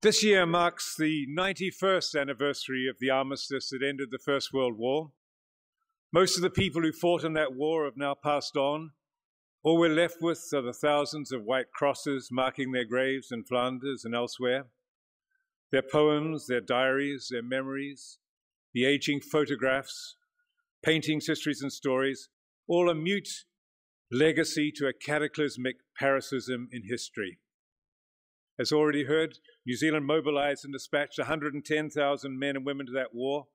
This year marks the 91st anniversary of the armistice that ended the First World War. Most of the people who fought in that war have now passed on. All we're left with are the thousands of white crosses marking their graves in Flanders and elsewhere. Their poems, their diaries, their memories, the aging photographs, paintings, histories, and stories, all a mute legacy to a cataclysmic paroxysm in history. As already heard, New Zealand mobilized and dispatched 110,000 men and women to that war.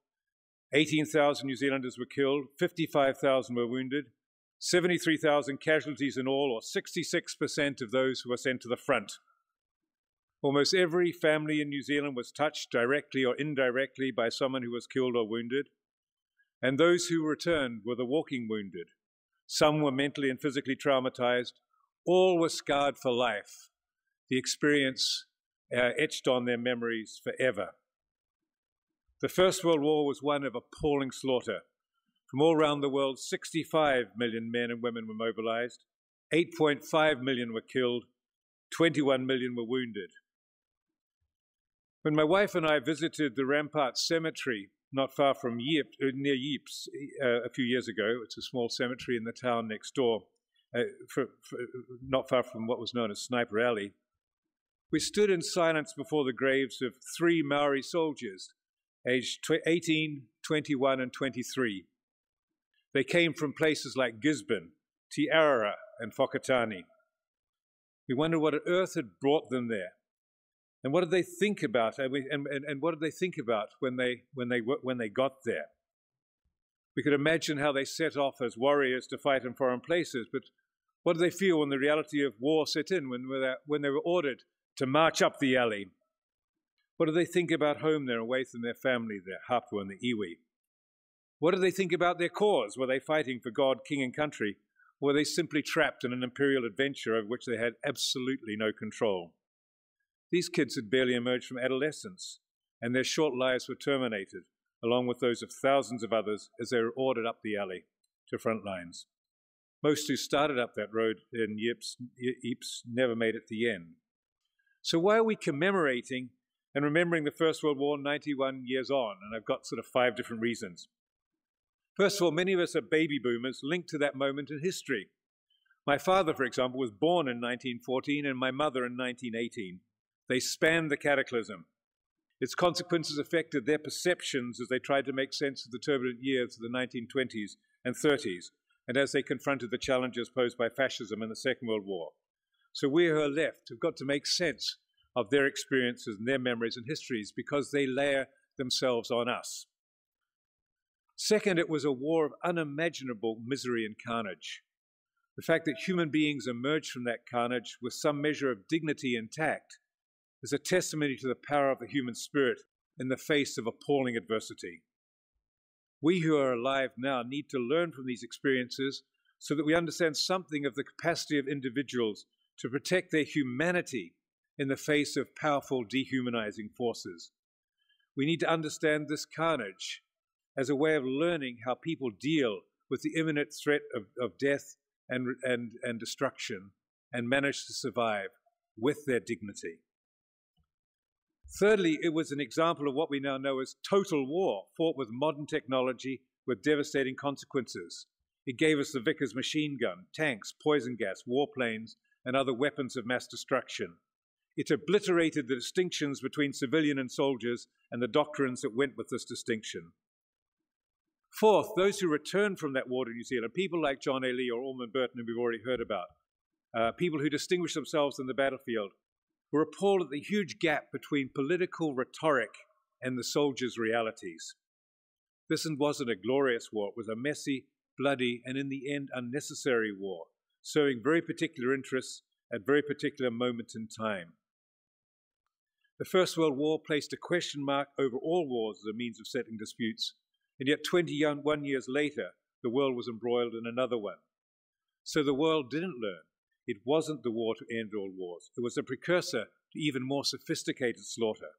18,000 New Zealanders were killed, 55,000 were wounded, 73,000 casualties in all, or 66% of those who were sent to the front. Almost every family in New Zealand was touched directly or indirectly by someone who was killed or wounded, and those who returned were the walking wounded. Some were mentally and physically traumatized. All were scarred for life. The experience etched on their memories forever. The First World War was one of appalling slaughter. From all around the world, 65 million men and women were mobilized, 8.5 million were killed, 21 million were wounded. When my wife and I visited the Rampart Cemetery, not far from near Ypres, a few years ago, it's a small cemetery in the town next door, not far from what was known as Sniper Alley, we stood in silence before the graves of 3 Maori soldiers, aged 18, 21, and 23. They came from places like Gisborne, Te Arara, and Whakatane. We wondered what on earth had brought them there, and what did they think about, and what did they think about when they got there? We could imagine how they set off as warriors to fight in foreign places, but what did they feel when the reality of war set in, when they were ordered to march up the alley? What do they think about home there, away from their family there, hapu and the iwi? What do they think about their cause? Were they fighting for God, king, and country? Or were they simply trapped in an imperial adventure over which they had absolutely no control? These kids had barely emerged from adolescence, and their short lives were terminated, along with those of thousands of others, as they were ordered up the alley to front lines. Most who started up that road in Ypres never made it to the end. So why are we commemorating and remembering the First World War 91 years on? And I've got sort of 5 different reasons. First of all, many of us are baby boomers linked to that moment in history. My father, for example, was born in 1914 and my mother in 1918. They spanned the cataclysm. Its consequences affected their perceptions as they tried to make sense of the turbulent years of the 1920s and 30s, and as they confronted the challenges posed by fascism in the Second World War. So we who are left have got to make sense of their experiences and their memories and histories because they layer themselves on us. Second, it was a war of unimaginable misery and carnage. The fact that human beings emerged from that carnage with some measure of dignity intact is a testimony to the power of the human spirit in the face of appalling adversity. We who are alive now need to learn from these experiences so that we understand something of the capacity of individuals to protect their humanity in the face of powerful dehumanizing forces. We need to understand this carnage as a way of learning how people deal with the imminent threat of death and destruction and manage to survive with their dignity. Thirdly, it was an example of what we now know as total war, fought with modern technology with devastating consequences. It gave us the Vickers machine gun, tanks, poison gas, warplanes, and other weapons of mass destruction. It obliterated the distinctions between civilian and soldiers and the doctrines that went with this distinction. Fourth, those who returned from that war to New Zealand, people like John A. Lee or Ormond Burton, who we've already heard about, people who distinguished themselves in the battlefield, were appalled at the huge gap between political rhetoric and the soldiers' realities. This wasn't a glorious war. It was a messy, bloody, and in the end, unnecessary war, serving very particular interests at very particular moments in time. The First World War placed a question mark over all wars as a means of settling disputes, and yet 21 years later, the world was embroiled in another one. So the world didn't learn. It wasn't the war to end all wars. It was a precursor to even more sophisticated slaughter.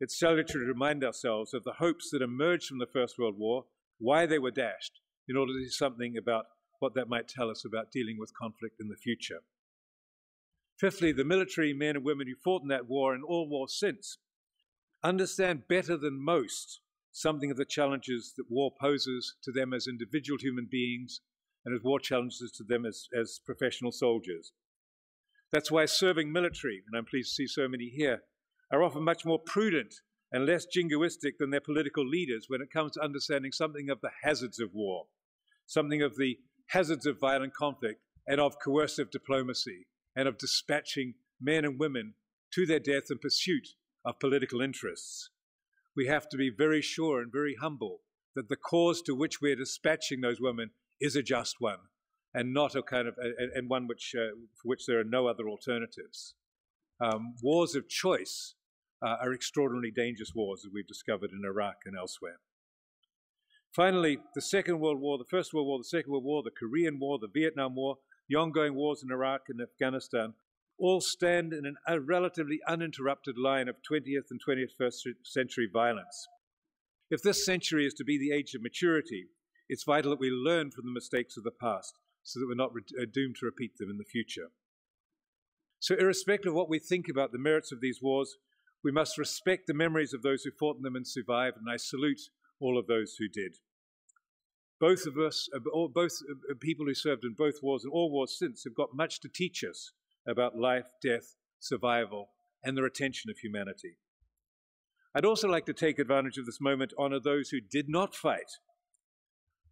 It's salutary to remind ourselves of the hopes that emerged from the First World War, why they were dashed, in order to do something about what that might tell us about dealing with conflict in the future. Fifthly, the military men and women who fought in that war and all wars since understand better than most something of the challenges that war poses to them as individual human beings and as war challenges to them as professional soldiers. That's why serving military, and I'm pleased to see so many here, are often much more prudent and less jingoistic than their political leaders when it comes to understanding something of the hazards of war, something of the hazards of violent conflict and of coercive diplomacy and of dispatching men and women to their death in pursuit of political interests. We have to be very sure and very humble that the cause to which we're dispatching those women is a just one and not a kind of, and one for which there are no other alternatives. Wars of choice are extraordinarily dangerous wars, as we've discovered in Iraq and elsewhere. Finally, the Second World War, the First World War, the Second World War, the Korean War, the Vietnam War, the ongoing wars in Iraq and Afghanistan, all stand in a relatively uninterrupted line of 20th and 21st century violence. If this century is to be the age of maturity, it's vital that we learn from the mistakes of the past so that we're not doomed to repeat them in the future. So irrespective of what we think about the merits of these wars, we must respect the memories of those who fought in them and survived, and I salute all of those who did. Both of us, both people who served in both wars and all wars since, have got much to teach us about life, death, survival, and the retention of humanity. I'd also like to take advantage of this moment to honor those who did not fight,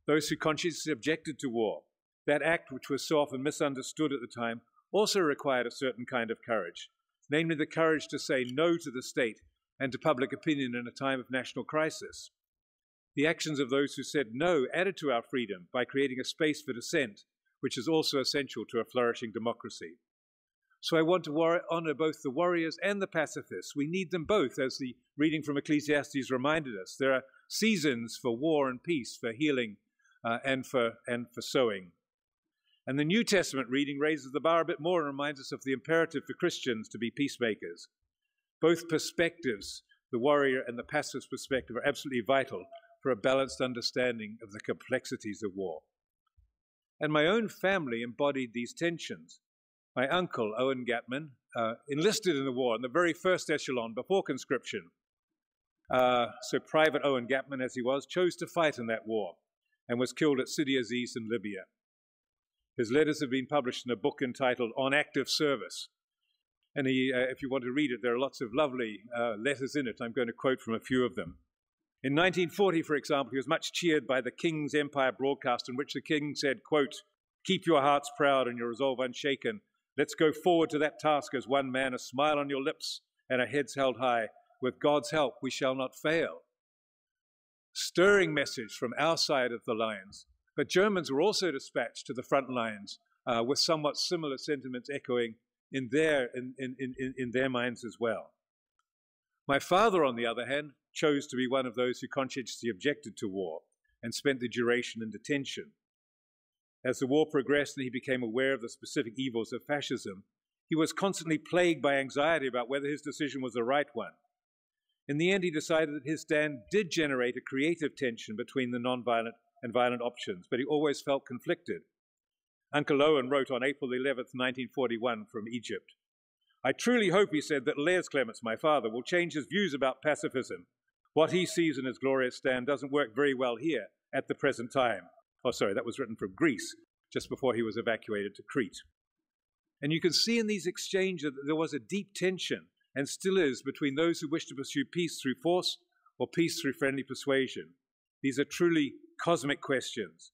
those who conscientiously objected to war. That act, which was so often misunderstood at the time, also required a certain kind of courage, namely the courage to say no to the state and to public opinion in a time of national crisis. The actions of those who said no added to our freedom by creating a space for dissent, which is also essential to a flourishing democracy. So I want to honor both the warriors and the pacifists. We need them both, as the reading from Ecclesiastes reminded us. There are seasons for war and peace, for healing and for sowing. And the New Testament reading raises the bar a bit more and reminds us of the imperative for Christians to be peacemakers. Both perspectives, the warrior and the pacifist perspective, are absolutely vital for a balanced understanding of the complexities of war. And my own family embodied these tensions. My uncle, Owen Gatman, enlisted in the war in the very first echelon before conscription. So Private Owen Gatman, as he was, chose to fight in that war and was killed at Sidi Aziz in Libya. His letters have been published in a book entitled On Active Service. And if you want to read it, there are lots of lovely letters in it. I'm going to quote from a few of them. In 1940, for example, he was much cheered by the King's Empire broadcast in which the King said, quote, "Keep your hearts proud and your resolve unshaken. Let's go forward to that task as one man, a smile on your lips and our heads held high. With God's help, we shall not fail." Stirring message from our side of the lines. But Germans were also dispatched to the front lines with somewhat similar sentiments echoing in their minds as well. My father, on the other hand, chose to be one of those who conscientiously objected to war and spent the duration in detention. As the war progressed and he became aware of the specific evils of fascism, he was constantly plagued by anxiety about whether his decision was the right one. In the end, he decided that his stand did generate a creative tension between the nonviolent and violent options, but he always felt conflicted. Uncle Owen wrote on April 11th, 1941, from Egypt, "I truly hope," he said, "that Les Clements, my father, will change his views about pacifism. What he sees in his glorious stand doesn't work very well here at the present time." Oh, sorry, that was written from Greece, just before he was evacuated to Crete. And you can see in these exchanges that there was a deep tension, and still is, between those who wish to pursue peace through force or peace through friendly persuasion. These are truly cosmic questions,